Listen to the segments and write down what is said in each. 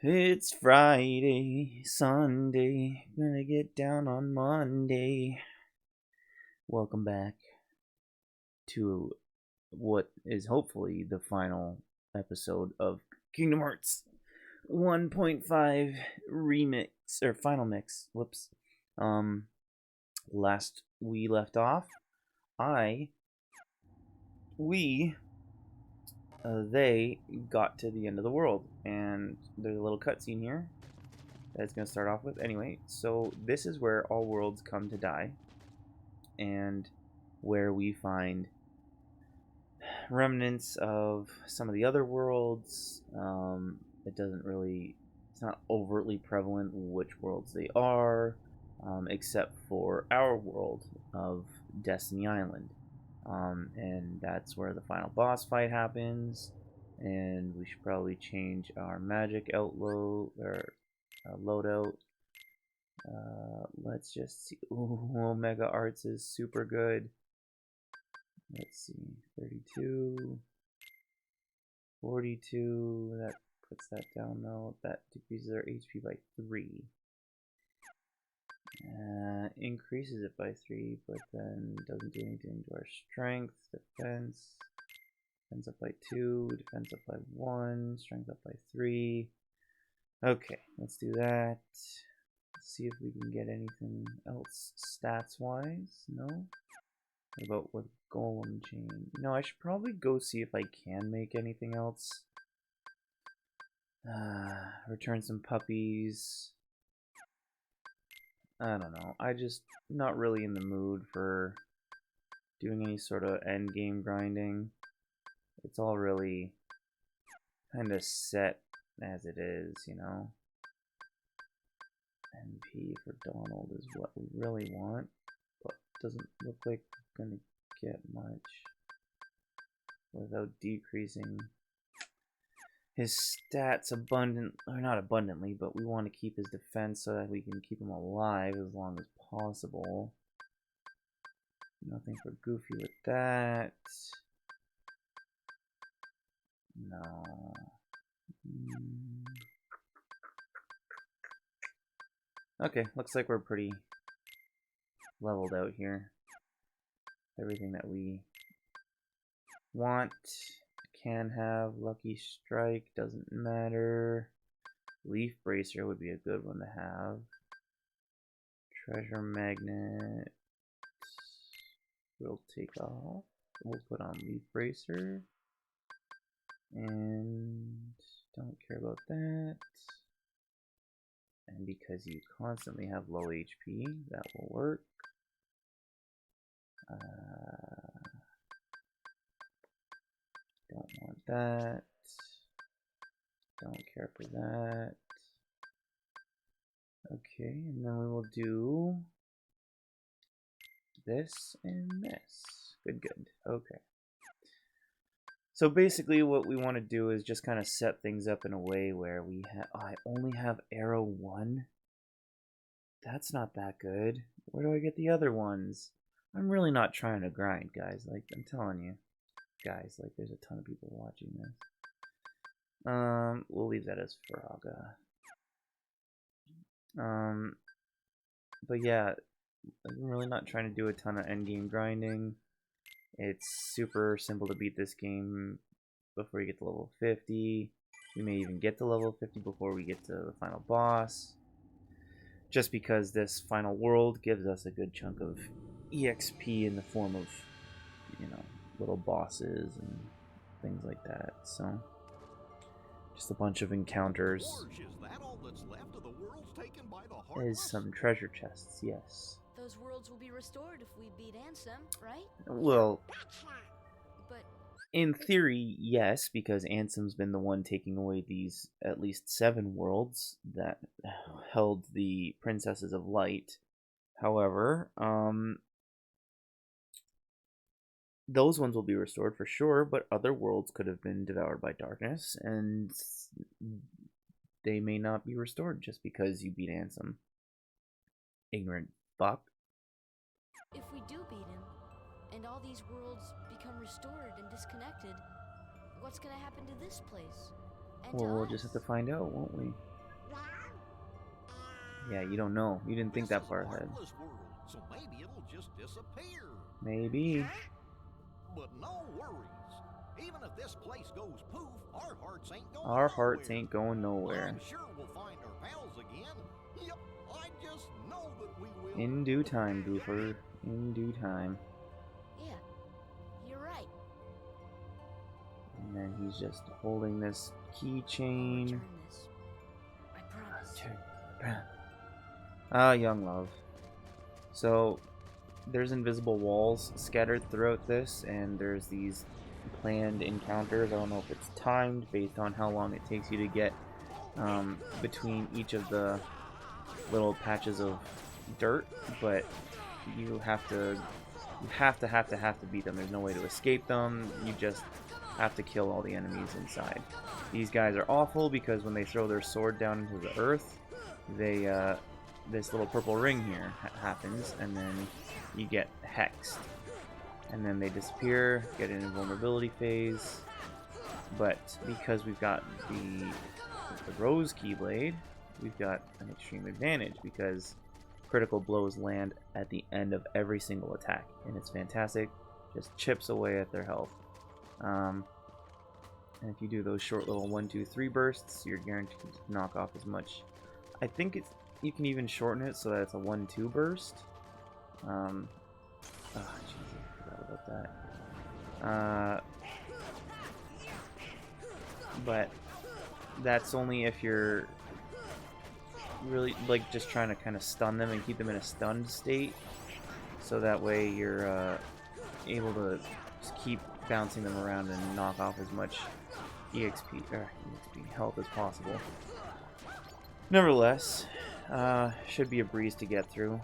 It's Friday, Sunday, gonna get down on Monday. Welcome back to what is hopefully the final episode of Kingdom Hearts 1.5 remix or final mix. Whoops. Last we left off, we they got to the end of the world, and there's a little cutscene here that's going to start off with. Anyway, so this is where all worlds come to die, and where we find remnants of some of the other worlds. It's not overtly prevalent which worlds they are, except for our world of Destiny Island. And that's where the final boss fight happens, and we should probably change our magic outload or loadout. Let's just see. Ooh, Omega Arts is super good. Let's see, 32, 42. That puts that down though. That decreases our HP by 3. Increases it by 3, but then doesn't do anything to our strength, defense. Defense up by 2, defense up by 1, strength up by 3. Okay, let's do that. Let's see if we can get anything else stats-wise. No? What about with Golem Chain? No, I should probably go see if I can make anything else. Return some puppies. I don't know. I just not really in the mood for doing any sort of end game grinding. It's all really kind of set as it is, you know. NP for Donald is what we really want, but doesn't look like we're gonna get much without decreasing his stats not abundantly, but we want to keep his defense so that we can keep him alive as long as possible. Nothing for Goofy with that. No. Okay, looks like we're pretty leveled out here. Everything that we want. Can have. Lucky Strike doesn't matter. Leaf Bracer would be a good one to have. Treasure Magnet we'll take off. We'll put on Leaf Bracer. And don't care about that. And because you constantly have low HP, that will work. Don't want that. Don't care for that. Okay, and then we will do this and this. Good, good. Okay. So basically what we want to do is just kind of set things up in a way where we have... Oh, I only have arrow 1? That's not that good. Where do I get the other ones? I'm really not trying to grind, guys. Like, I'm telling you. Guys, like, there's a ton of people watching this. We'll leave that as Faraga. But yeah, I'm really not trying to do a ton of endgame grinding. It's super simple to beat this game before you get to level 50. We may even get to level 50 before we get to the final boss. Just because this final world gives us a good chunk of EXP in the form of, you know, little bosses and things like that. So just a bunch of encounters. Is that all that's left of the worlds taken by the Heartless? Is some treasure chests, yes. Those worlds will be restored if we beat Ansem, right? Well, But in theory, yes, because Ansem's been the one taking away these at least 7 worlds that held the Princesses of Light. However, those ones will be restored for sure, but other worlds could have been devoured by darkness, and they may not be restored just because you beat Ansem. Ignorant fuck. if we do beat him, and all these worlds become restored and disconnected, what's gonna happen to this place? And Well, to we'll us? just have to find out, won't we? Yeah, you don't know. You didn't think that far ahead. World, so maybe it'll just disappear. Maybe. But no worries. Even if this place goes poof, our hearts ain't going Our nowhere. hearts ain't going nowhere. I'm sure we'll find our pals again. Yep, I just know that we will. In due time, Goofer. In due time. Yeah, you're right. And then he's just holding this I'll keychain. return this. I promise. Ah, young love. So, there's invisible walls scattered throughout this, and there's these planned encounters. I don't know if it's timed based on how long it takes you to get between each of the little patches of dirt, but you have to beat them. There's no way to escape them. You just have to kill all the enemies inside. These guys are awful because when they throw their sword down into the earth, they this little purple ring here happens, and then you get hexed, and then they disappear, get an invulnerability phase. But because we've got the rose keyblade, we've got an extreme advantage because critical blows land at the end of every single attack, and it's fantastic. Just chips away at their health. And if you do those short little 1, 2, 3 bursts, you're guaranteed to knock off as much. I think you can even shorten it so that it's a 1, 2 burst. Oh, jeez, I forgot about that. But that's only if you're really like just trying to kind of stun them and keep them in a stunned state, so that way you're able to just keep bouncing them around and knock off as much EXP health as possible. Nevertheless, should be a breeze to get through.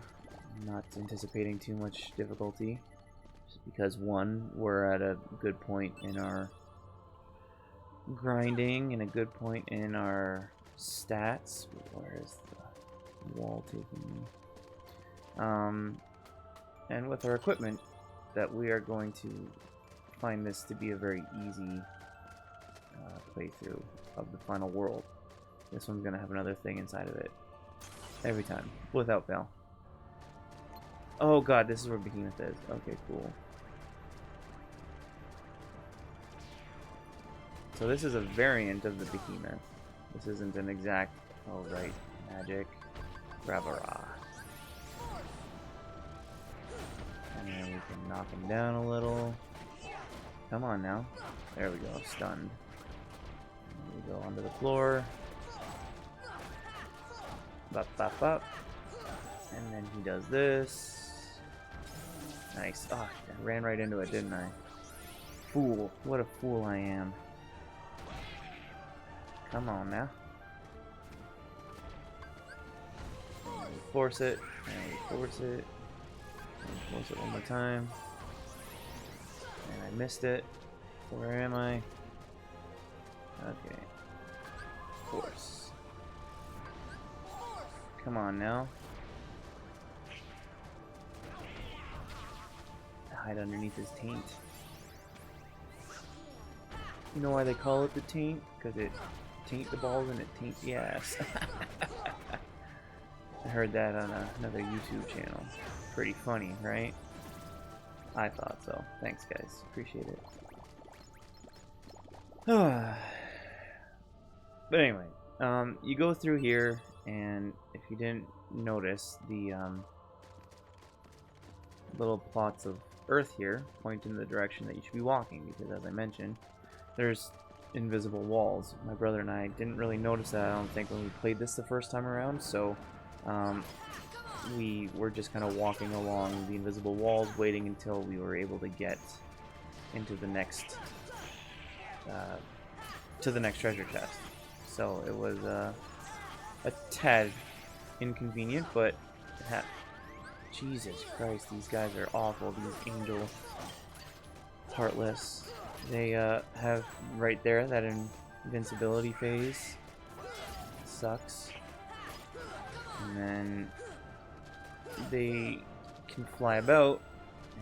I'm not anticipating too much difficulty, just because one, we're at a good point in our grinding and a good point in our stats. Where is the wall taking me? And with our equipment, that we are going to find this to be a very easy playthrough of the final world. This one's gonna have another thing inside of it every time, without fail. Oh god, this is where Behemoth is. Okay, cool. So this is a variant of the Behemoth. This isn't an exact, oh right, magic, Bravara. And then we can knock him down a little. Come on now. There we go, stunned. And we go onto the floor. Bop, bop, bop. And then he does this. Nice. Oh, I ran right into it, didn't I? Fool. What a fool I am. Come on now. And we force it. And we force it. And we force it one more time. And I missed it. Where am I? Okay. Force. Come on now. Hide underneath his taint. You know why they call it the taint? Because it taint the balls and it taints the ass. I heard that on another YouTube channel. Pretty funny, right? I thought so. Thanks, guys. Appreciate it. But anyway, you go through here, and if you didn't notice, the little plots of earth here point in the direction that you should be walking, because as I mentioned, there's invisible walls. My brother and I didn't really notice that, I don't think, when we played this the first time around, so we were just kind of walking along the invisible walls, waiting until we were able to get into the next treasure chest. So it was a tad inconvenient, but Jesus Christ, these guys are awful, these angel heartless. They have right there that invincibility phase. Sucks. And then they can fly about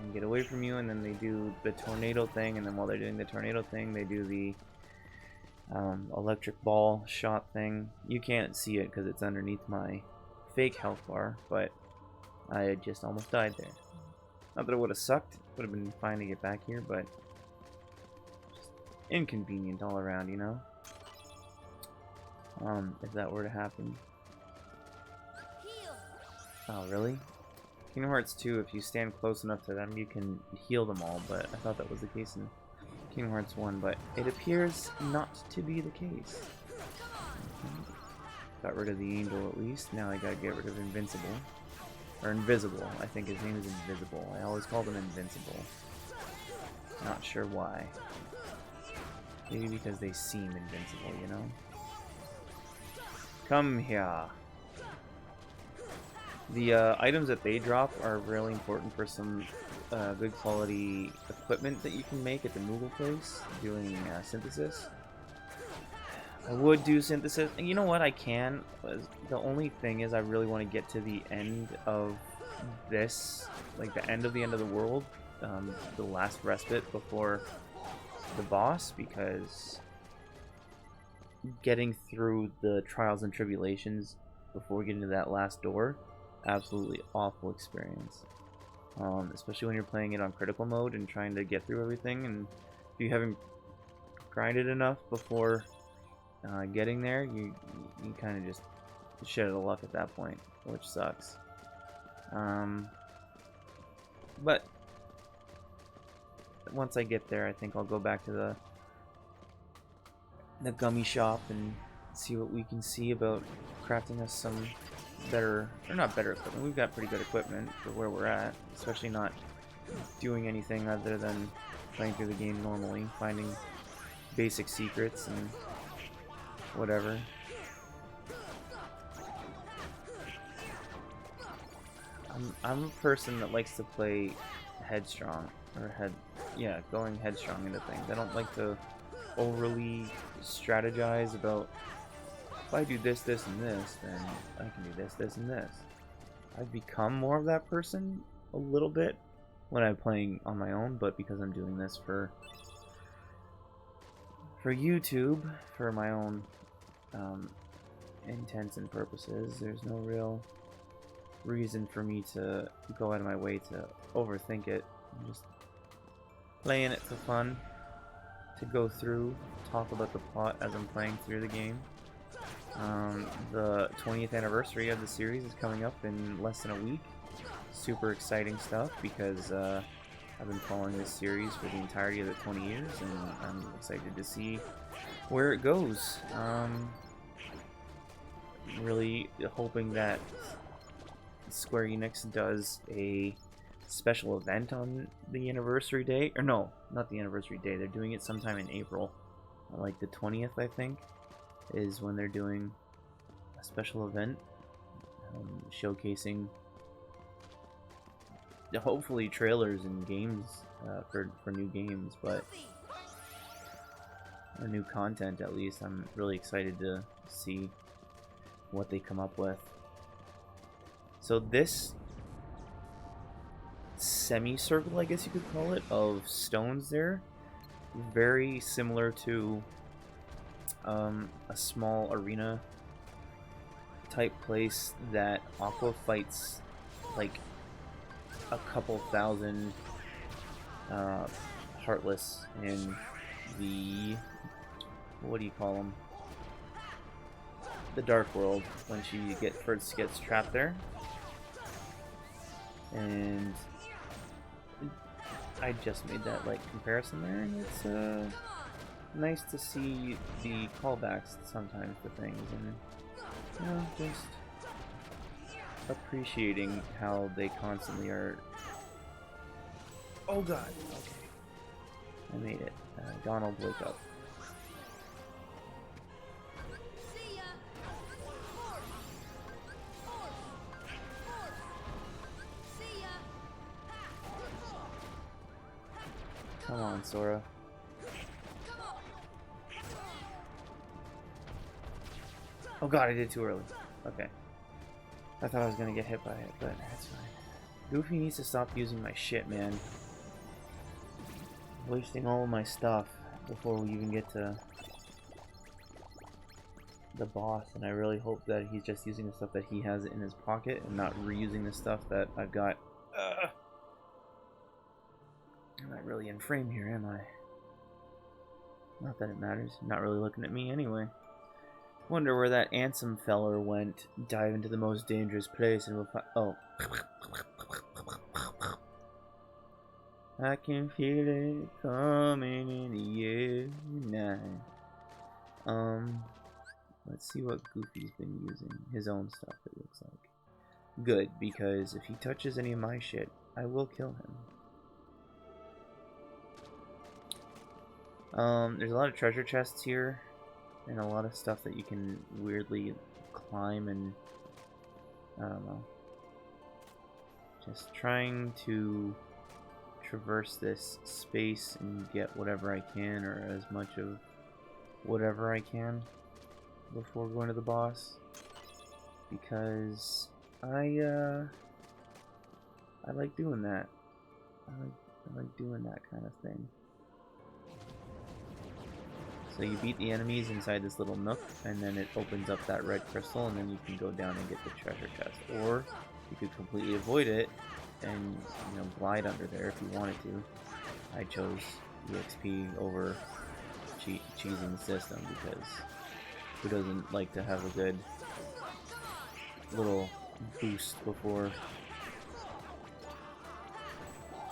and get away from you, and then they do the tornado thing, and then while they're doing the tornado thing, they do the electric ball shot thing. You can't see it because it's underneath my fake health bar, but I just almost died there. Not that it would have sucked. It would have been fine to get back here, but just inconvenient all around, you know? If that were to happen. Oh, really? Kingdom Hearts 2, if you stand close enough to them, you can heal them all, but I thought that was the case in Kingdom Hearts 1, but it appears not to be the case. Got rid of the angel at least, now I gotta get rid of Invincible. Or Invisible, I think his name is Invisible. I always called him Invincible. Not sure why. Maybe because they seem invincible, you know? Come here. The items that they drop are really important for some good quality equipment that you can make at the Moogle place doing synthesis. I would do synthesis, and you know what, I can. The only thing is I really want to get to the end of this, like the end of the world, the last respite before the boss, because getting through the trials and tribulations before getting to that last door, absolutely awful experience. Especially when you're playing it on critical mode and trying to get through everything, and if you haven't grinded enough before getting there, you kind of just shit out of luck at that point, which sucks. But once I get there, I think I'll go back to the gummy shop and see what we can see about crafting us some better, or not better equipment. We've got pretty good equipment for where we're at, especially not doing anything other than playing through the game normally, finding basic secrets and whatever. I'm a person that likes to play headstrong, or going headstrong into things. I don't like to overly strategize about, if I do this, this, and this, then I can do this, this, and this. I've become more of that person a little bit when I'm playing on my own, but because I'm doing this for YouTube, for my own intents and purposes, there's no real reason for me to go out of my way to overthink it. I'm just playing it for fun, to go through, talk about the plot as I'm playing through the game. The 20th anniversary of the series is coming up in less than a week. Super exciting stuff, because I've been following this series for the entirety of the 20 years, and I'm excited to see where it goes. Really hoping that Square Enix does a special event on the anniversary day, or no, not the anniversary day, they're doing it sometime in April, like the 20th I think is when they're doing a special event, showcasing hopefully trailers and games for new games, but or new content at least. I'm really excited to see what they come up with. So this semicircle, I guess you could call it, of stones there, very similar to a small arena type place that Aqua fights like a couple thousand Heartless in the, what do you call them? The Dark World, when she first gets trapped there. And I just made that like comparison there, and it's nice to see the callbacks sometimes to things, and you know, just appreciating how they constantly are. Oh god, okay, I made it. Donald, wake up. Come on, Sora. Oh god, I did too early. Okay. I thought I was gonna get hit by it, but that's fine. Goofy needs to stop using my shit, man. Wasting all of my stuff before we even get to the boss, and I really hope that he's just using the stuff that he has in his pocket and not reusing the stuff that I've got. I'm not really in frame here, am I? Not that it matters. I'm not really looking at me anyway. Wonder where that Ansem feller went. Dive into the most dangerous place and we'll find. Oh. I can feel it coming in the air tonight. Let's see what Goofy's been using. His own stuff, it looks like. Good, because if he touches any of my shit, I will kill him. There's a lot of treasure chests here, and a lot of stuff that you can weirdly climb and... I don't know. Just trying to traverse this space and get whatever I can, or as much of whatever I can before going to the boss, because I like doing that. I like doing that kind of thing. So you beat the enemies inside this little nook, and then it opens up that red crystal, and then you can go down and get the treasure chest. Or you could completely avoid it and, you know, glide under there if you wanted to. I chose EXP over cheesing the system, because who doesn't like to have a good little boost before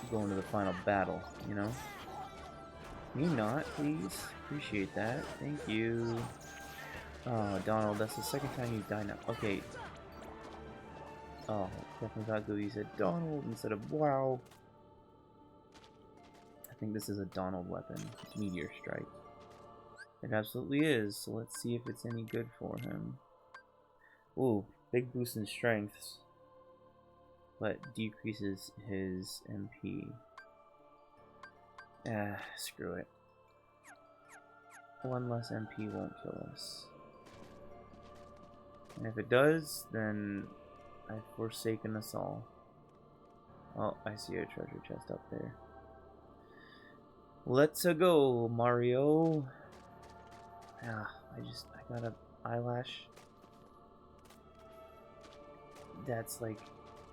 going to the final battle, you know? Can you not, please? Appreciate that. Thank you. Oh, Donald, that's the second time you've died now. Okay. Oh, definitely thought Goofy said Donald instead of wow. I think this is a Donald weapon. Meteor Strike. It absolutely is, so let's see if it's any good for him. Ooh, big boost in strengths, but decreases his MP. Ah, screw it. One less MP won't kill us. And if it does, then I've forsaken us all. Oh, I see a treasure chest up there. Let's go, Mario. Ah, I got a eyelash that's like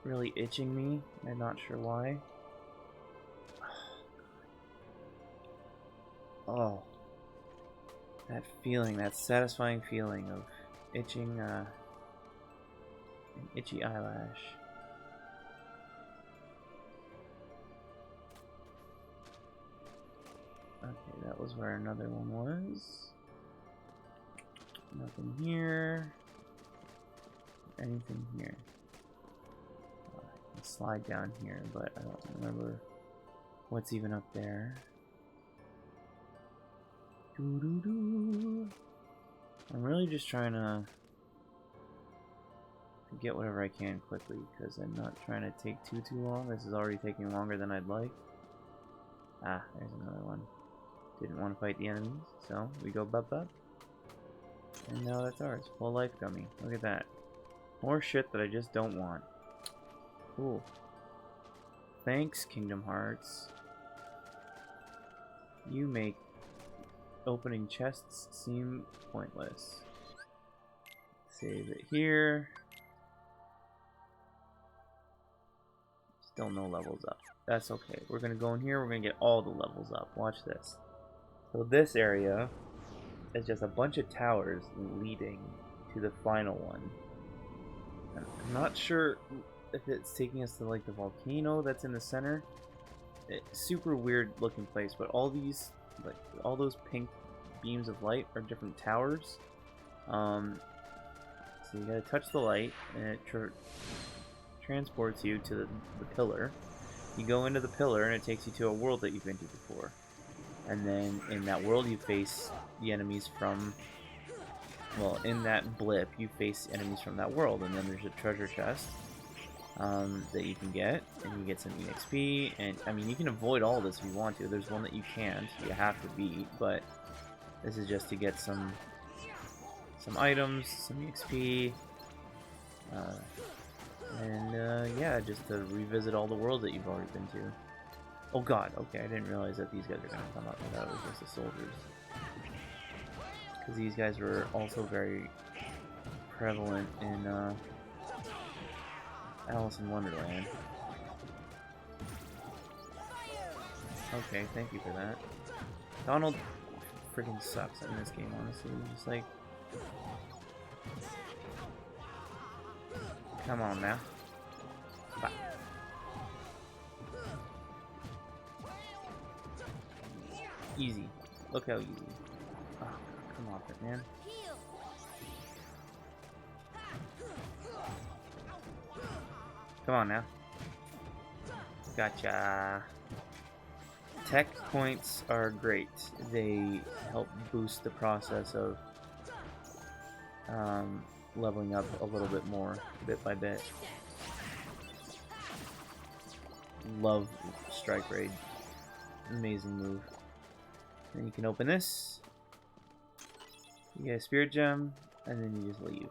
really itching me. I'm not sure why. Oh, that feeling, that satisfying feeling of itching, an itchy eyelash. Okay, that was where another one was. Nothing here. Anything here? I can slide down here, but I don't remember what's even up there. I'm really just trying to get whatever I can quickly, because I'm not trying to take too long. This is already taking longer than I'd like. Ah, there's another one. Didn't want to fight the enemies, so we go bup. And now that's ours. Full life gummy. Look at that. More shit that I just don't want. Cool. Thanks, Kingdom Hearts. You make opening chests seem pointless. Save it here. Still no levels up. That's okay. We're gonna go in here, we're gonna get all the levels up. Watch this. So this area is just a bunch of towers leading to the final one. I'm not sure if it's taking us to like the volcano that's in the center. It's super weird looking place, but all these, like all those pink beams of light are different towers. So you gotta touch the light and it transports you to the pillar. You go into the pillar and it takes you to a world that you've been to before. And then in that world you face the enemies from, well, in that blip you face enemies from that world, and then there's a treasure chest that you can get, and you get some EXP, and I mean you can avoid all this if you want to. There's one that you can't, you have to beat, but this is just to get some items, some EXP, and yeah, just to revisit all the worlds that you've already been to. Oh god, okay, I didn't realize that these guys are gonna come up. I thought it was just the soldiers. because these guys were also very prevalent in Alice in Wonderland. Okay, thank you for that. Donald freaking sucks in this game, honestly. Just like, come on now. Bye. Easy. Look how easy. Oh, come off it, man. Come on now. Gotcha. Tech points are great. They help boost the process of leveling up a little bit more, bit by bit. Love Strike Raid. Amazing move. Then you can open this. You get a Spirit Gem, and then you just leave.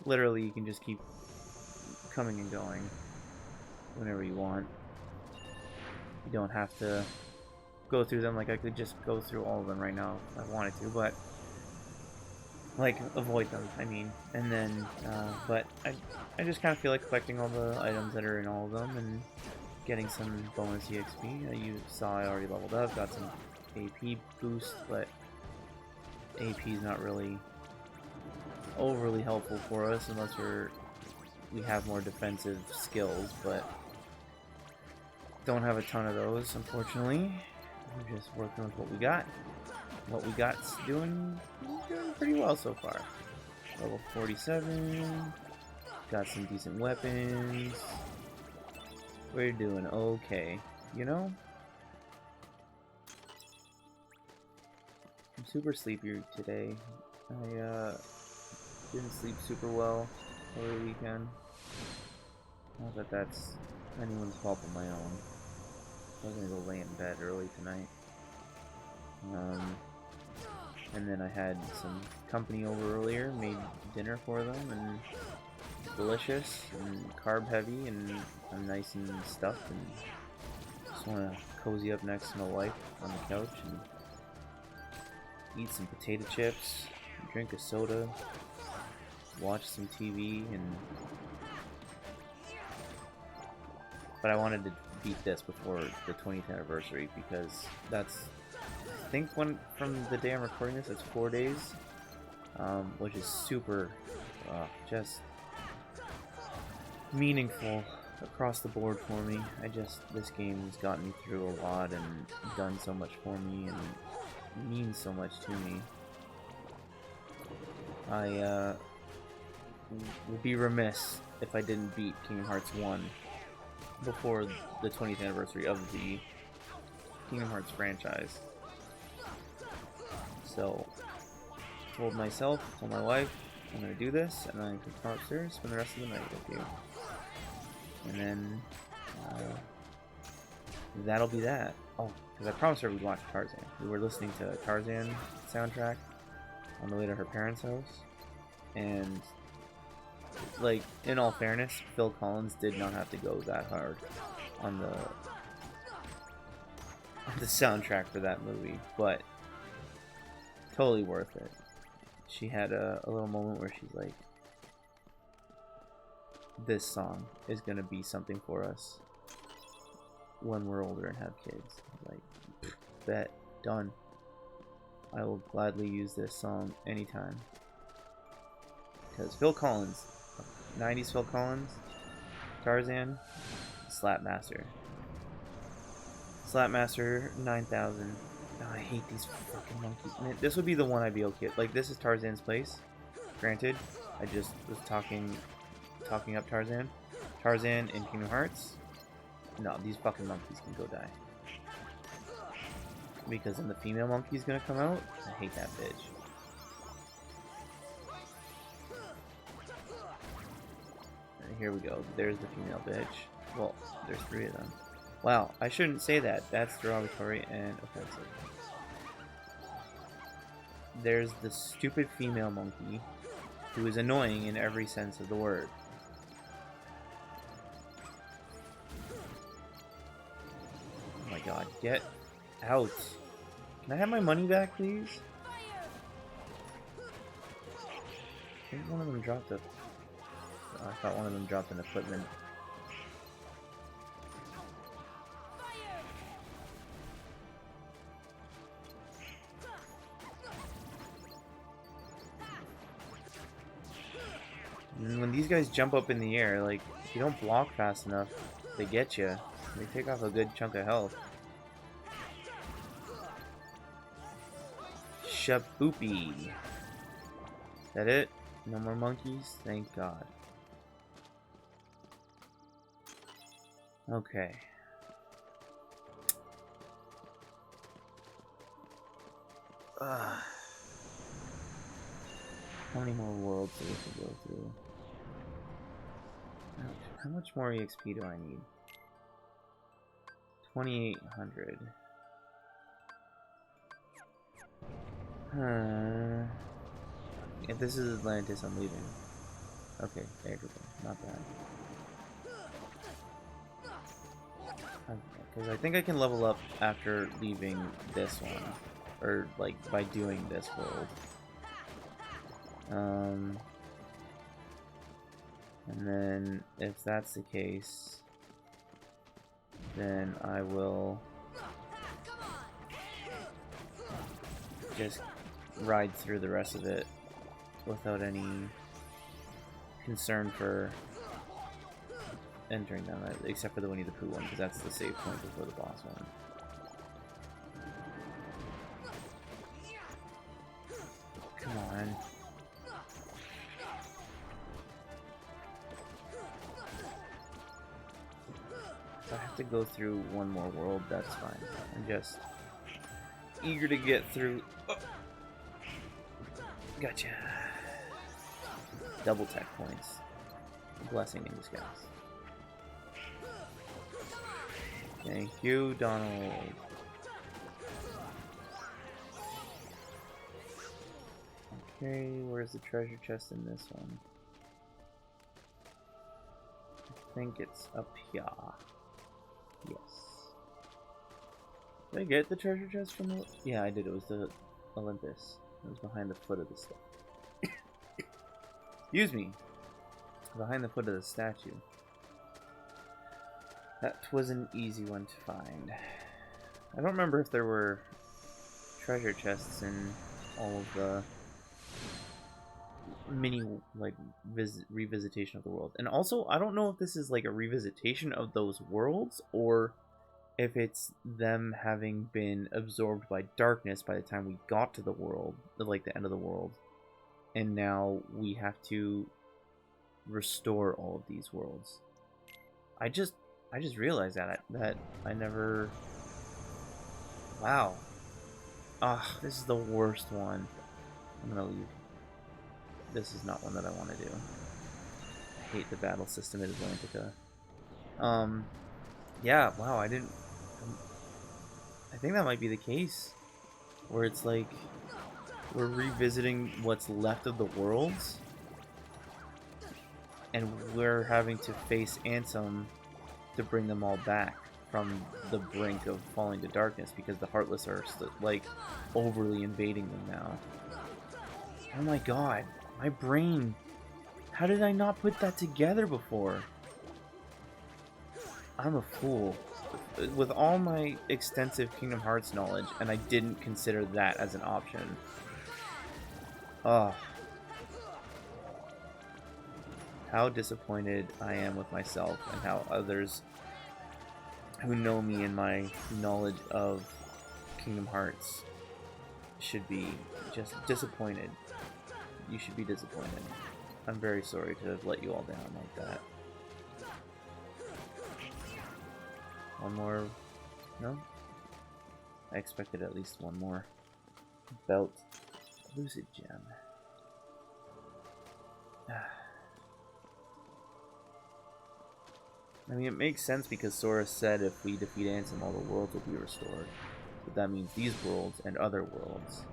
Literally, you can just keep coming and going whenever you want. You don't have to go through them. Like, I could just go through all of them right now if I wanted to, but like, avoid them, I mean. And then, but I just kind of feel like collecting all the items that are in all of them and getting some bonus EXP. You saw I already leveled up, got some AP boost, but AP is not really overly helpful for us unless we have more defensive skills, but don't have a ton of those, unfortunately. We're just working with what we got. What we got's doing pretty well so far. Level 47. Got some decent weapons. We're doing okay, you know? I'm super sleepy today. I didn't sleep super well over the weekend. Not that that's anyone's fault but my own. I was gonna go lay in bed early tonight. And then I had some company over earlier, made dinner for them, and delicious and carb heavy, and I'm nice and stuffed, and just want to cozy up next to my wife on the couch and eat some potato chips, drink a soda, watch some TV, but I wanted to beat this before the 20th anniversary because that's, I think from the day I'm recording this, it's 4 days, which is super, just meaningful across the board for me. This game has gotten me through a lot and done so much for me and means so much to me. I would be remiss if I didn't beat Kingdom Hearts 1 before the 20th anniversary of the Kingdom Hearts franchise. So, told my wife, I'm gonna do this, and then I can come upstairs, spend the rest of the night with you. And then, that'll be that. Oh, because I promised her we'd watch Tarzan. We were listening to Tarzan soundtrack on the way to her parents' house, and, like, in all fairness, Phil Collins did not have to go that hard on the soundtrack for that movie, but totally worth it. She had a little moment where she's like, this song is gonna be something for us when we're older and have kids. Like, bet, done. I will gladly use this song anytime. Because Phil Collins, 90s Phil Collins, Tarzan, Slapmaster. Slapmaster 9000. Oh, I hate these fucking monkeys. Man, this would be the one I'd be okay. Like, this is Tarzan's place. Granted, I just was talking up Tarzan. Tarzan in Kingdom Hearts. No, these fucking monkeys can go die. Because then the female monkey's gonna come out. I hate that bitch. And here we go. There's the female bitch. Well, there's 3 of them. Wow, I shouldn't say that. That's derogatory and offensive. There's the stupid female monkey who is annoying in every sense of the word. Oh my god, get out. Can I have my money back, please? I think one of them dropped a... I thought one of them dropped an equipment. And when these guys jump up in the air, like, if you don't block fast enough, they get you. They take off a good chunk of health. Shaboopy. Is that it? No more monkeys? Thank God. Okay. How many more worlds do we have to go through? How much more EXP do I need? 2,800. If this is Atlantis, I'm leaving. Okay, there you go. Not bad. Because I think I can level up after leaving this one. Or, like, by doing this world. And then, if that's the case, then I will just ride through the rest of it without any concern for entering them, except for the Winnie the Pooh one, because that's the save point before the boss one. Come on. If I have to go through one more world, that's fine. I'm just eager to get through. Oh. Gotcha. Double tech points. Blessing in disguise. Thank you, Donald. Okay, where's the treasure chest in this one? I think it's up here. Yes. Did I get the treasure chest from the... Yeah, I did. It was the Olympus. It was behind the foot of the stuff. Excuse me. Behind the foot of the statue. That was an easy one to find. I don't remember if there were treasure chests in all of the mini, like, revisitation of the world. And also, I don't know if this is like a revisitation of those worlds, or if it's them having been absorbed by darkness by the time we got to the world, like the end of the world, and now we have to restore all of these worlds. I just realized that I never... Wow. Ah, this is the worst one. I'm gonna leave. This is not one that I want to do. I hate the battle system in Atlantica. Yeah, wow, I didn't... I think that might be the case. Where it's like, we're revisiting what's left of the worlds, and we're having to face Ansem to bring them all back from the brink of falling to darkness, because the Heartless are, like, overly invading them now. Oh my god. My brain. How did I not put that together before? I'm a fool. With all my extensive Kingdom Hearts knowledge, and I didn't consider that as an option. Ugh. How disappointed I am with myself, and how others who know me and my knowledge of Kingdom Hearts should be just disappointed. You should be disappointed. I'm very sorry to have let you all down like that. One more... No? I expected at least one more. Belt. Lucid Gem. I mean, it makes sense because Sora said if we defeat Ansem, all the worlds will be restored. But that means these worlds and other worlds.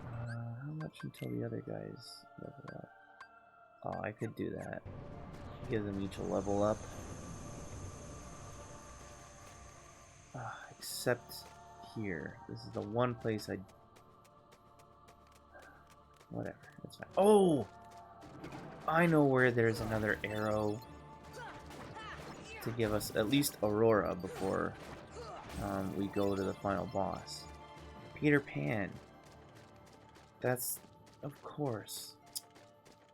How much until the other guys level up? Oh, I could do that. Give them each a level up. Except here. This is the one place I... Whatever, it's fine. Oh! I know where there's another arrow to give us at least Aurora before we go to the final boss. Peter Pan. That's... Of course.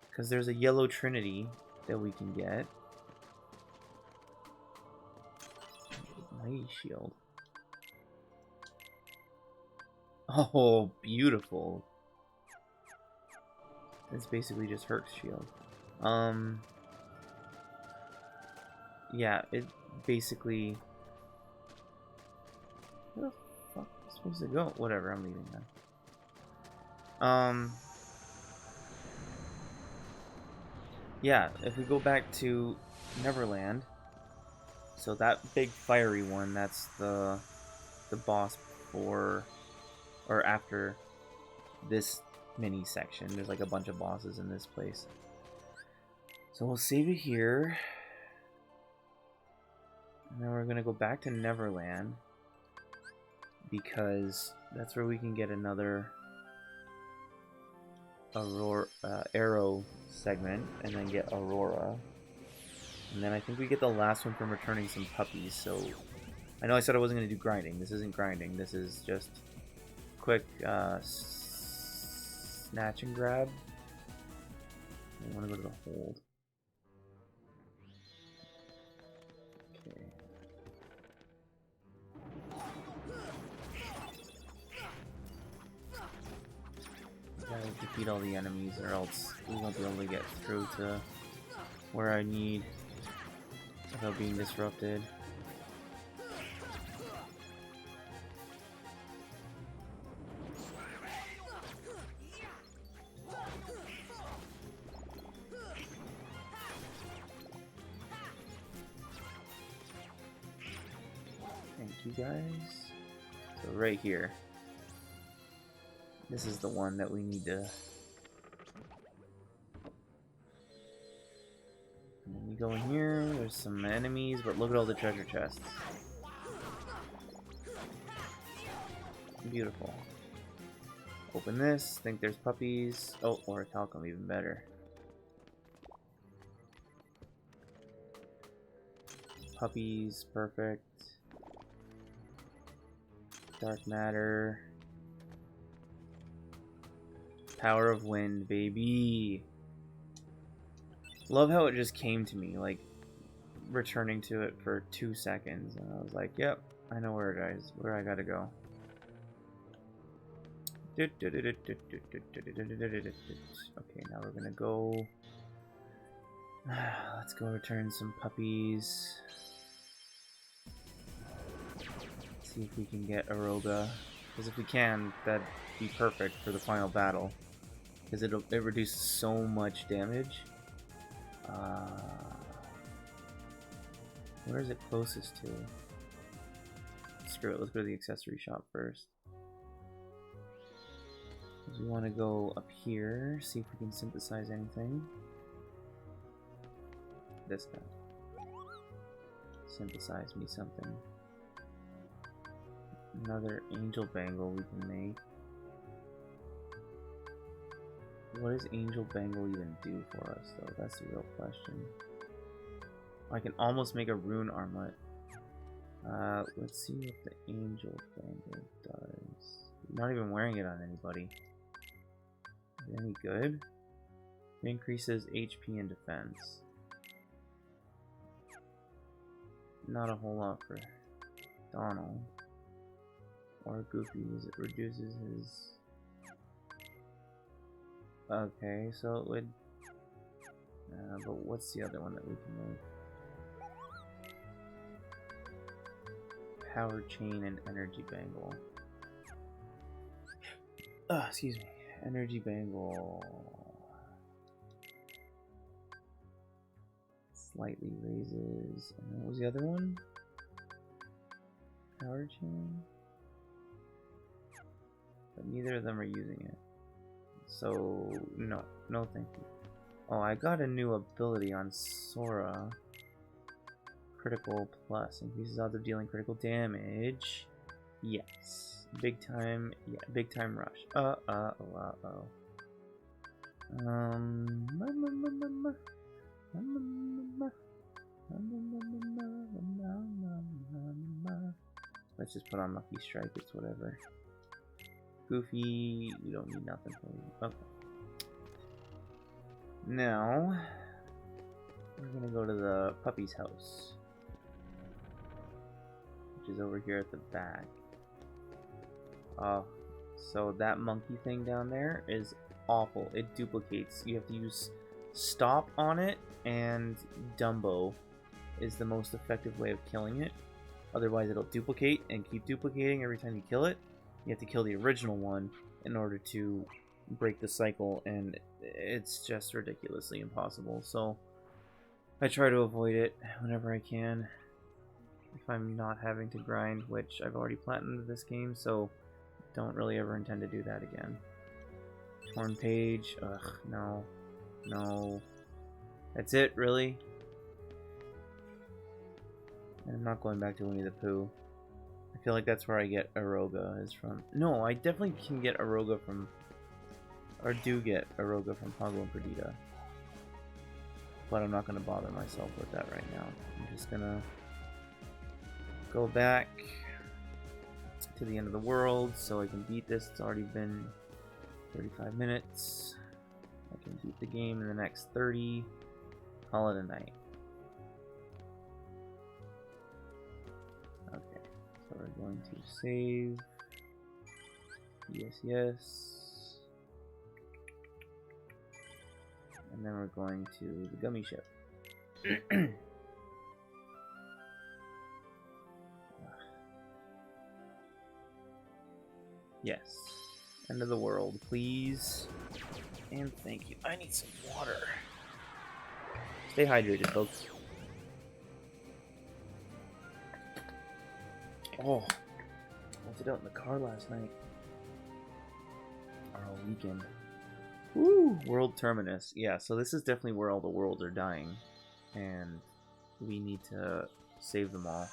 Because there's a yellow trinity that we can get. Mighty shield. Oh, beautiful. It's basically just Herc's shield. Yeah, it basically... Where the fuck am I supposed to go? Whatever, I'm leaving now. Yeah, if we go back to Neverland, so that big fiery one, that's the boss before or after this mini section. There's like a bunch of bosses in this place. So we'll save it here. And then we're gonna go back to Neverland because that's where we can get another Aurora, arrow segment, and then get Aurora. And then I think we get the last one from returning some puppies. So I know I said I wasn't going to do grinding. This isn't grinding. This is just quick snatch and grab. I want to go to the hold. Okay. Gotta defeat all the enemies or else we won't be able to get through to where I need without being disrupted. Thank you guys. So right here. This is the one that we need to... And then you go in here, there's some enemies, but look at all the treasure chests. Beautiful. Open this, think there's puppies. Oh, or a talcum, even better. Puppies, perfect. Dark matter. Power of wind, baby. Love how it just came to me, like returning to it for 2 seconds, and I was like, "Yep, I know where it is. Where I gotta go." Okay, now we're gonna go. Let's go return some puppies. See if we can get Aroga, because if we can, that'd be perfect for the final battle. Because it reduces so much damage. Where is it closest to? Screw it, let's go to the accessory shop first. We want to go up here, see if we can synthesize anything. This guy. Synthesize me something. Another angel bangle we can make. What does Angel Bangle even do for us, though? That's the real question. I can almost make a rune armlet. Let's see what the Angel Bangle does. I'm not even wearing it on anybody. Is it any good? It increases HP and defense. Not a whole lot for Donald. Or Goofy, as it reduces his... Okay, so it would... but what's the other one that we can make? Power Chain and Energy Bangle. Excuse me. Energy Bangle... Slightly raises... And what was the other one? Power Chain? But neither of them are using it. So, no thank you. Oh, I got a new ability on Sora. Critical plus. Increases odds of dealing critical damage. Yes. Big time, yeah, big time rush. Let's just put on Lucky Strike, it's whatever. Goofy, we don't need nothing from you. Okay. Now, we're gonna go to the puppy's house, which is over here at the back. So that monkey thing down there is awful. It duplicates. You have to use stop on it, and Dumbo is the most effective way of killing it. Otherwise it'll duplicate and keep duplicating every time you kill it. You have to kill the original one in order to break the cycle, and it's just ridiculously impossible. So I try to avoid it whenever I can, if I'm not having to grind, which I've already platinumed this game, so don't really ever intend to do that again. Torn page, ugh, no, no. That's it, really? And I'm not going back to Winnie the Pooh. I feel like that's where I get Aroga is from. No, I definitely can get Aroga from, or do get Aroga from Pongo and Perdita. But I'm not going to bother myself with that right now. I'm just going to go back to the end of the world so I can beat this. It's already been 35 minutes. I can beat the game in the next 30. Call it a night. Okay, so we're going to save. Yes, yes. And then we're going to the gummy ship. Yes. End of the world, please. And thank you. I need some water. Stay hydrated, folks. Oh, I left it out in the car last night. Or all weekend. Woo! World Terminus. Yeah, so this is definitely where all the worlds are dying. And we need to save them all.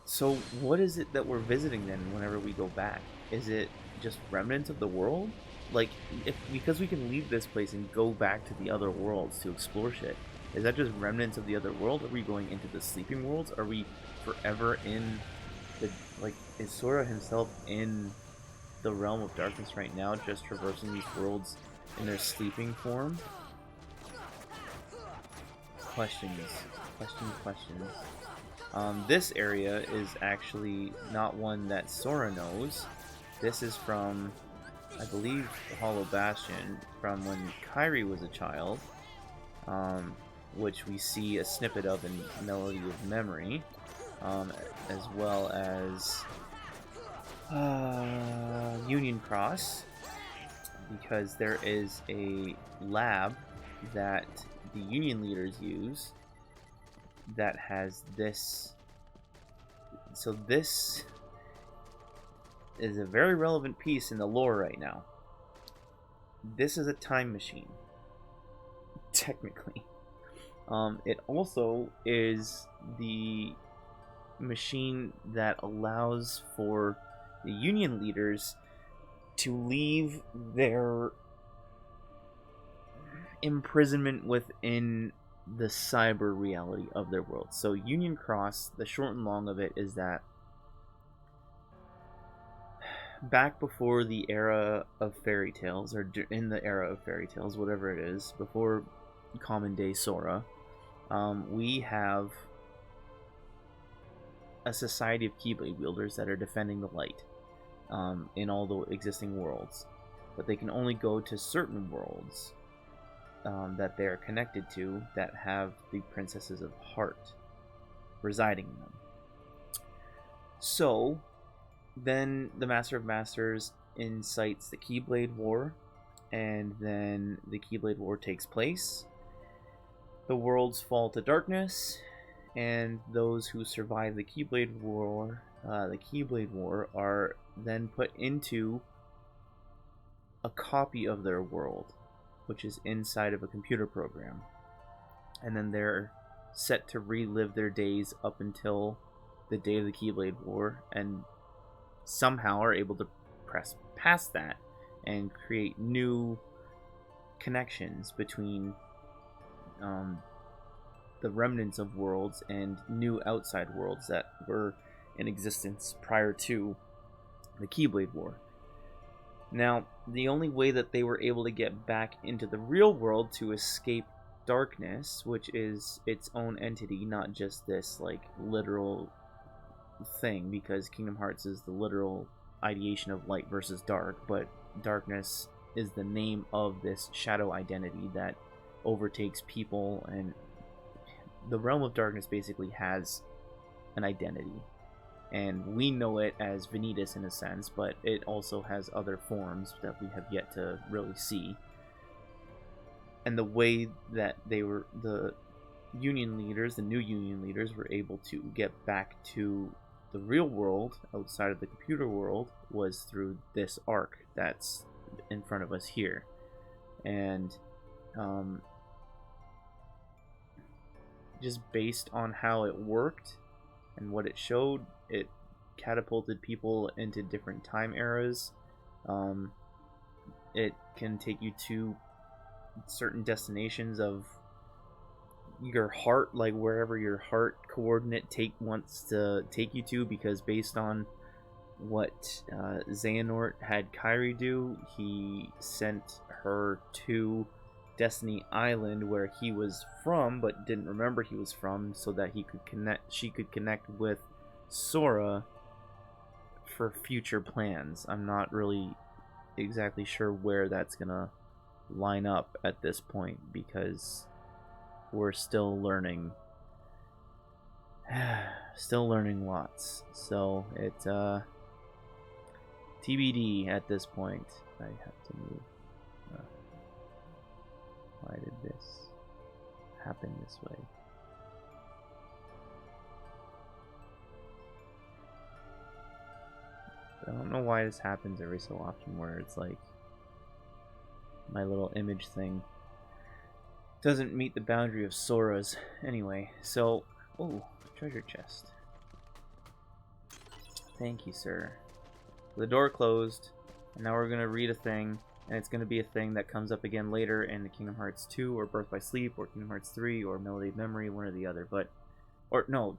So what is it that we're visiting then whenever we go back? Is it just remnants of the world? Like, because we can leave this place and go back to the other worlds to explore shit, is that just remnants of the other world? Are we going into the sleeping worlds? Are we forever in the, like, is Sora himself in the realm of darkness right now, just traversing these worlds in their sleeping form? Questions. Questions. This area is actually not one that Sora knows. This is from, I believe, Hollow Bastion, from when Kairi was a child, which we see a snippet of in Melody of Memory, as well as Union Cross, because there is a lab that the Union leaders use that has this. So this is a very relevant piece in the lore right now. This is a time machine, technically. It also is the machine that allows for the Union leaders to leave their imprisonment within the cyber reality of their world. So Union Cross, the short and long of it is that back before the era of fairy tales, or in the era of fairy tales, whatever it is, before common day Sora, we have a society of Keyblade wielders that are defending the light in all the existing worlds, but they can only go to certain worlds that they're connected to that have the Princesses of Heart residing in them. So then the Master of Masters incites the Keyblade War, and then the Keyblade War takes place. The worlds fall to darkness, and those who survive the Keyblade War are then put into a copy of their world, which is inside of a computer program, and then they're set to relive their days up until the day of the Keyblade War and somehow are able to press past that and create new connections between the remnants of worlds and new outside worlds that were in existence prior to the Keyblade War. Now, the only way that they were able to get back into the real world to escape darkness, which is its own entity, not just this like literal thing, because Kingdom Hearts is the literal ideation of light versus dark, but darkness is the name of this shadow identity that overtakes people, and the realm of darkness basically has an identity, and we know it as Vanitas in a sense, but it also has other forms that we have yet to really see. And the way that they were, the union leaders, the new union leaders, were able to get back to the real world outside of the computer world was through this arc that's in front of us here. And just based on how it worked and what it showed, it catapulted people into different time eras. It can take you to certain destinations of your heart, like wherever your heart coordinate wants to take you to, because based on what Xehanort had Kairi do, he sent her to Destiny Island, where he was from but didn't remember he was from, so that she could connect with Sora for future plans. I'm not really exactly sure where that's gonna line up at this point, because we're still learning lots, so it's TBD at this point. I have to move. Why did this happen this way? I don't know why this happens every so often, where it's like my little image thing doesn't meet the boundary of Sora's. Anyway, so, oh, treasure chest. Thank you, sir. The door closed, and now we're gonna read a thing, and it's gonna be a thing that comes up again later in the Kingdom Hearts 2, or Birth by Sleep, or Kingdom Hearts 3, or Melody of Memory, one or the other. But, or no,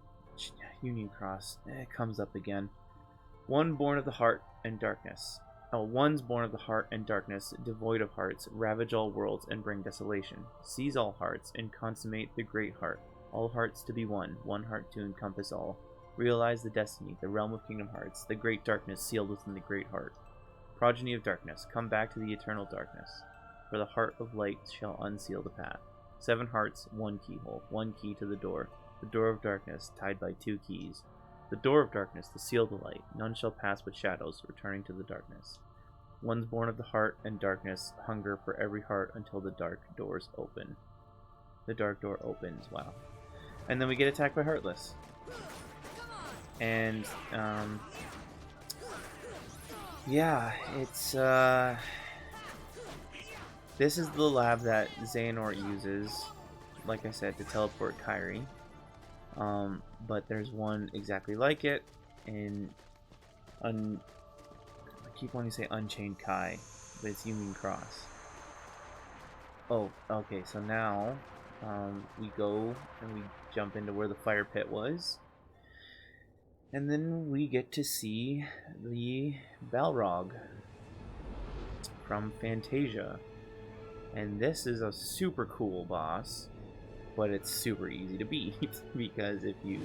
Union Cross. It comes up again. One born of the heart and darkness. One's born of the heart and darkness, devoid of hearts, ravage all worlds and bring desolation. Seize all hearts and consummate the great heart. All hearts to be one, one heart to encompass all. Realize the destiny, the realm of Kingdom Hearts, the great darkness sealed within the great heart. Progeny of darkness, come back to the eternal darkness, for the heart of light shall unseal the path. 7 hearts, 1 keyhole, 1 key to the door of darkness, tied by 2 keys. The door of darkness, to seal the light, none shall pass but shadows, returning to the darkness. One's born of the heart and darkness, hunger for every heart until the dark doors open. The dark door opens, wow. And then we get attacked by Heartless. And, yeah, it's, this is the lab that Xehanort uses, like I said, to teleport Kairi. But there's one exactly like it in I keep wanting to say Unchained Kai, but it's Union Cross. Oh, okay, so now we go and we jump into where the fire pit was, and then we get to see the Balrog from Fantasia, and this is a super cool boss. But it's super easy to beat, because if you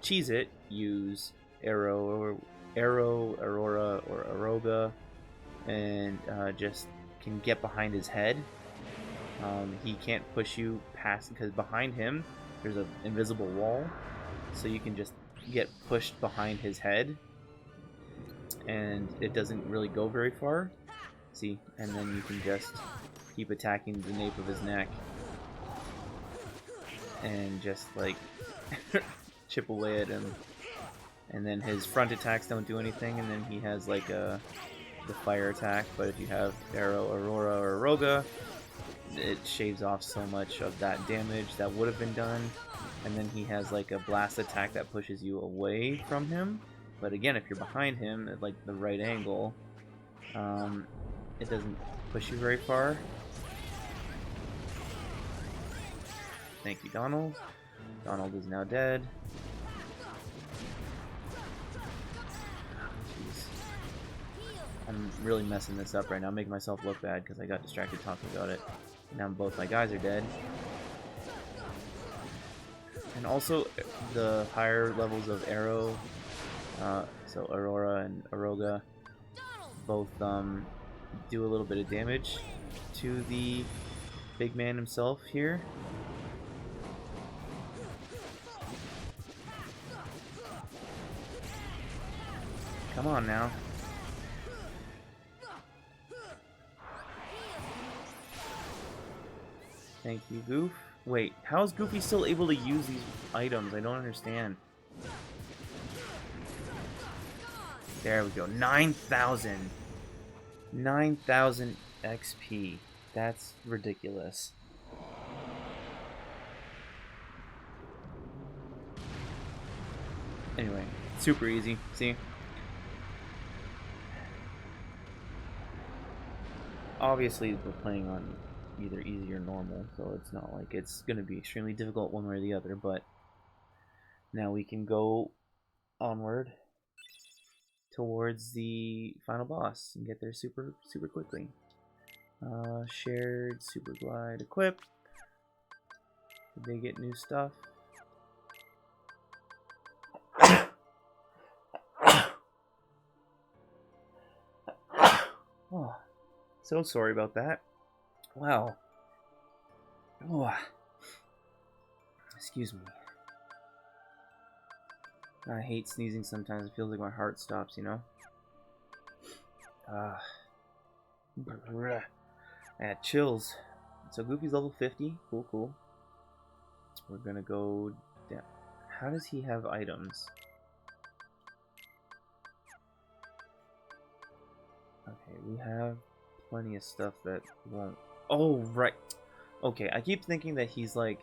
cheese it, use Aurora, or Aroga, and just can get behind his head. He can't push you past, because behind him there's an invisible wall, so you can just get pushed behind his head, and it doesn't really go very far. See, and then you can just keep attacking the nape of his neck. And just like chip away at him, and then his front attacks don't do anything, and then he has like the fire attack. But if you have Arrow, Aurora, or Aroga, it shaves off so much of that damage that would have been done. and then he has like a blast attack that pushes you away from him. But again, if you're behind him at like the right angle, it doesn't push you very far. Thank you, Donald. Donald is now dead. Jeez. I'm really messing this up right now, making myself look bad because I got distracted talking about it. And now both my guys are dead. And also, the higher levels of Arrow, so Aurora and Aroga, both do a little bit of damage to the big man himself here. Come on now. Thank you, Goof. Wait, how is Goofy still able to use these items? I don't understand. There we go. 9,000. 9,000 XP. That's ridiculous. Anyway, super easy. See? Obviously, we're playing on either easy or normal, so it's not like it's going to be extremely difficult one way or the other, but now we can go onward towards the final boss and get there super quickly. Shared, super glide, equip. Did they get new stuff? Oh, so sorry about that. Wow. Oh. Excuse me. I hate sneezing sometimes. It feels like my heart stops, you know? I had chills. So Goofy's level 50. Cool, cool. We're gonna go down. How does he have items? Okay, we have plenty of stuff that won't... Oh, right. Okay, I keep thinking that he's like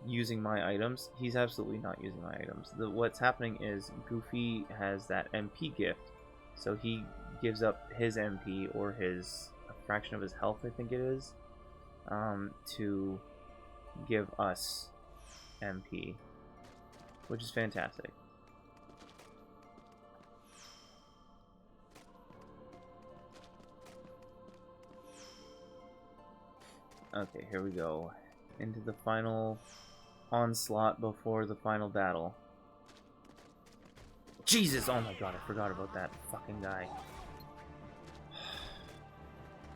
using my items. He's absolutely not using my items. What's happening is Goofy has that MP gift, so he gives up his MP, or a fraction of his health, I think it is, to give us MP, which is fantastic. Okay, here we go. Into the final onslaught before the final battle. Jesus! Oh my god, I forgot about that fucking guy.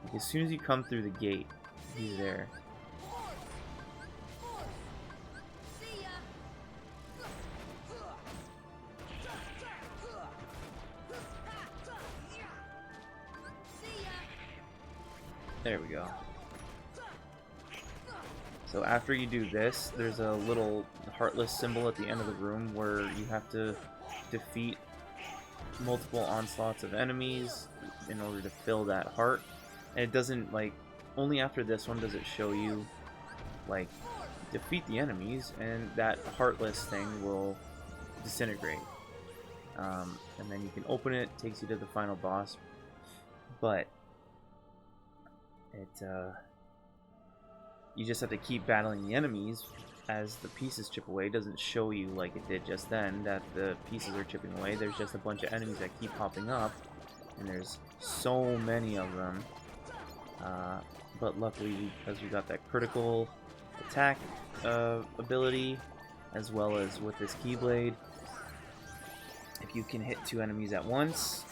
Like, as soon as you come through the gate, he's there. There we go. So after you do this, there's a little heartless symbol at the end of the room where you have to defeat multiple onslaughts of enemies in order to fill that heart. And it doesn't, like, only after this one does it show you, like, defeat the enemies, and that heartless thing will disintegrate. And then you can open it, takes you to the final boss. But you just have to keep battling the enemies as the pieces chip away. It doesn't show you, like it did just then, that the pieces are chipping away. There's just a bunch of enemies that keep popping up, and there's so many of them. But luckily, because we got that critical attack ability, as well as with this Keyblade, if you can hit 2 enemies at once,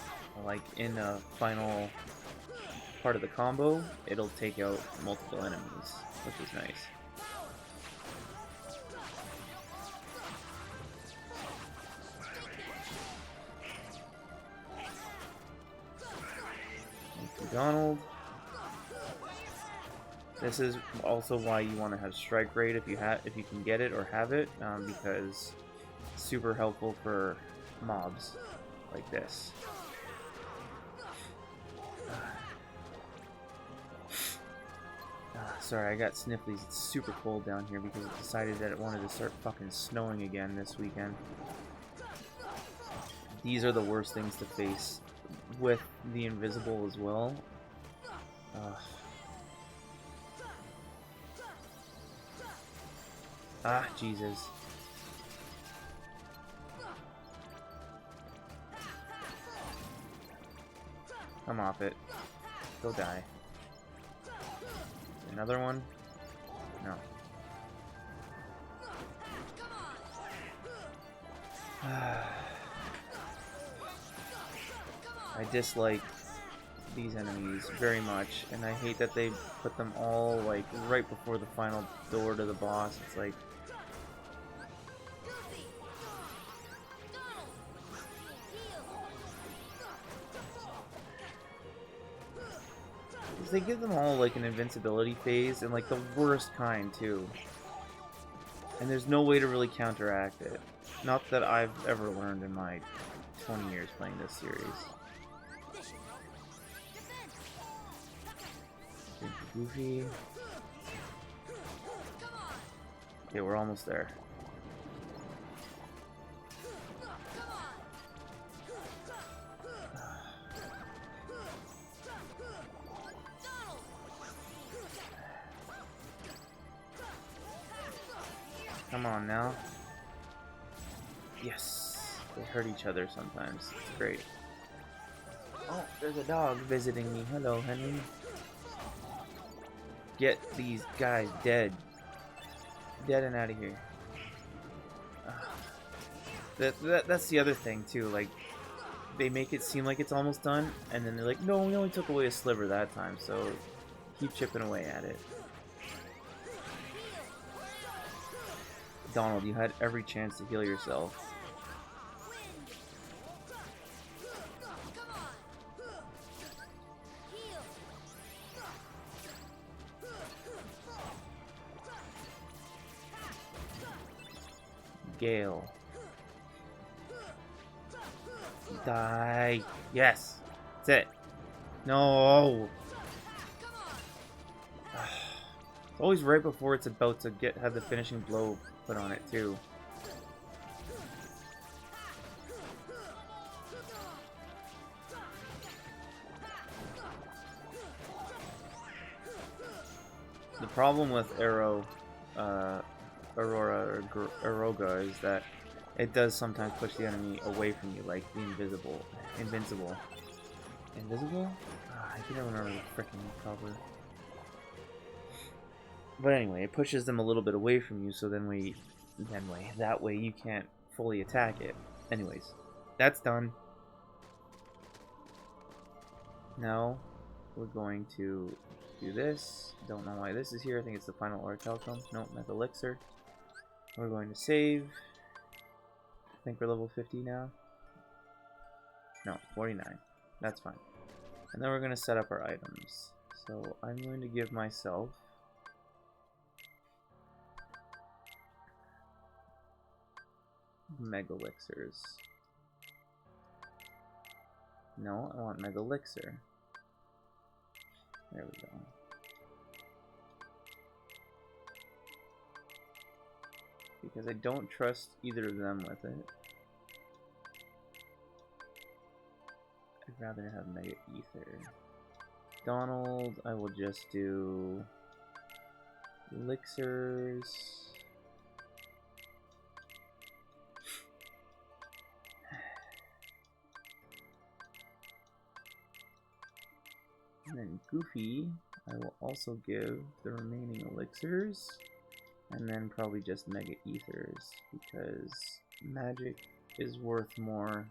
like in a final part of the combo, it'll take out multiple enemies, which is nice. Thank you, Donald. This is also why you want to have strike rate if you can get it or have it, because it's super helpful for mobs like this. sorry, I got snifflies. It's super cold down here because it decided that it wanted to start fucking snowing again this weekend. These are the worst things to face with the invisible as well. Ugh. Ah, Jesus. Come off it. Go die. Another one? No. I dislike these enemies very much, and I hate that they put them all like right before the final door to the boss. It's like, they give them all like an invincibility phase, and like the worst kind too. And there's no way to really counteract it. Not that I've ever learned in my 20 years playing this series. Goofy. Okay, we're almost there. Come on now. Yes. They hurt each other sometimes. It's great. Oh, there's a dog visiting me. Hello, Henry. Get these guys dead. Dead and out of here. That's the other thing, too. Like, they make it seem like it's almost done, and then they're like, no, we only took away a sliver that time, so keep chipping away at it. Donald, you had every chance to heal yourself. Gale. Die. Yes. That's it. No. It's always right before it's about to have the finishing blow put on it too. The problem with Aurora or Aroga is that it does sometimes push the enemy away from you, like the Invincible? I can never remember the freaking cover. But anyway, it pushes them a little bit away from you, so that way you can't fully attack it. Anyways, that's done. Now we're going to do this. Don't know why this is here. I think it's the final orichalcum. Nope, Meth Elixir. We're going to save. I think we're level 50 now. No, 49. That's fine. And then we're going to set up our items. So I'm going to give myself Mega Elixirs. No, I want Mega Elixir. There we go. Because I don't trust either of them with it. I'd rather have Mega Ether. Donald, I will just do Elixirs. And then Goofy, I will also give the remaining elixirs, and then probably just Mega Ethers, because magic is worth more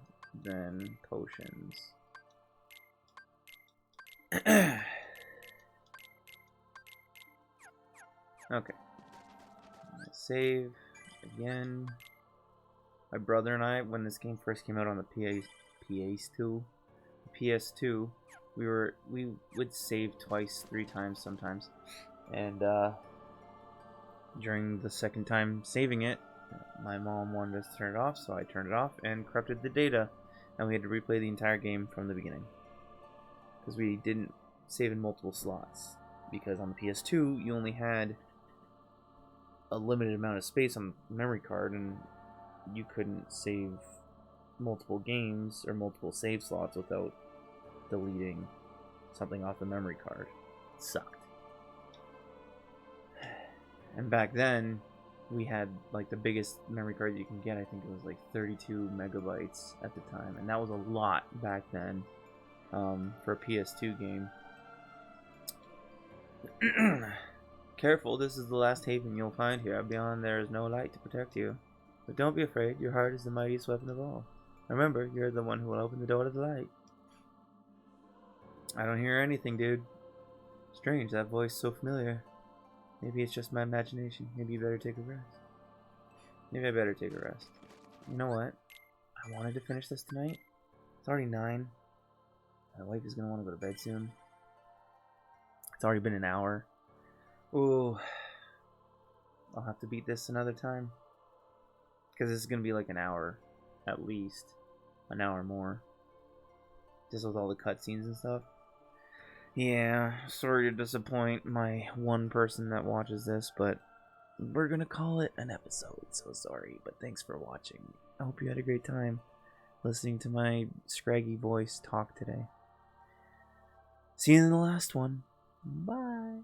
than potions. Okay. Save again. My brother and I, when this game first came out on the PS2, we would save twice, 3 times sometimes, and during the second time saving it, my mom wanted us to turn it off, so I turned it off and corrupted the data, and we had to replay the entire game from the beginning because we didn't save in multiple slots. because on the PS2 you only had a limited amount of space on the memory card, and you couldn't save multiple games or multiple save slots without deleting something off the memory card. It sucked. And back then, we had like the biggest memory card you can get. I think it was like 32 megabytes at the time, and that was a lot back then for a PS2 game. Careful, this is the last haven you'll find here. Beyond there is no light to protect you. But don't be afraid, your heart is the mightiest weapon of all. Remember, you're the one who will open the door to the light. I don't hear anything, dude. Strange, that voice so familiar. Maybe it's just my imagination. Maybe you better take a rest. Maybe I better take a rest. You know what? I wanted to finish this tonight. It's already 9. My wife is going to want to go to bed soon. It's already been an hour. Ooh. I'll have to beat this another time. Because this is going to be like an hour. At least. An hour more. Just with all the cutscenes and stuff. Yeah, sorry to disappoint my one person that watches this, but we're gonna call it an episode, so sorry, but thanks for watching. I hope you had a great time listening to my scraggy voice talk today. See you in the last one. Bye.